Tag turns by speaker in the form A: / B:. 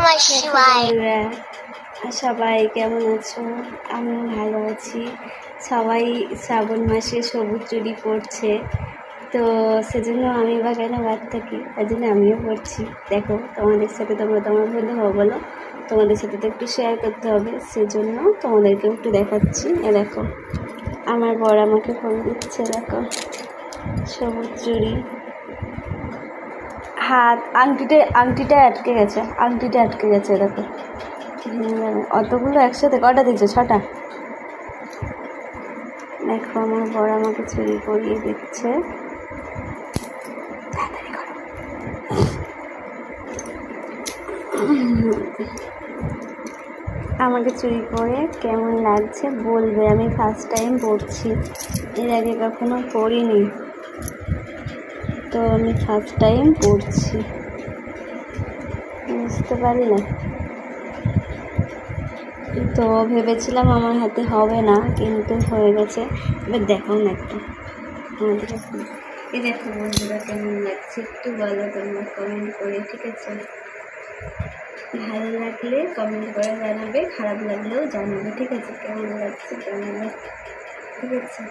A: বন্ধুরা, সবাই কেমন আছো? আমিও ভালো আছি। সবাই শ্রাবণ মাসে সবুজ চুড়ি পরছে, তো সেজন্য আমি বা কেন বাদ থাকি, তার জন্য আমিও পরছি। দেখো, তোমাদের সাথে তোমরা তোমার বন্ধু হও বলো, তোমাদের সাথে তো একটু শেয়ার করতে হবে, সেজন্য তোমাদেরকেও একটু দেখাচ্ছি। দেখো, আমার বর আমাকে পরে দিচ্ছে। দেখো, সবুজ চুড়ি, হাত আংটিটা আটকে গেছে। দেখো, অতগুলো একসাথে কটা দিচ্ছে? 6টা। দেখো, আমার বড় আমাকে চুড়ি পরিয়ে দিচ্ছে। আমাকে চুড়ি পরে কেমন লাগছে বলবে। আমি ফার্স্ট টাইম পরছি, এর আগে কখনো পরিনি, তো আমি ফার্স্ট টাইম পরছি, বুঝতে পারলে? তো ভেবেছিলাম আমার হাতে হবে না, কিন্তু হয়ে গেছে। এবার দেখো না একটু আমাদের, এই দেখো বন্ধুরা, কেমন লাগছে একটু বলো তোমরা কমেন্ট করে, ঠিক আছে? ভালো লাগলে কমেন্ট করে জানাবে, খারাপ লাগলেও জানাবে, ঠিক আছে? কেমন লাগছে জানাবে, ঠিক আছে?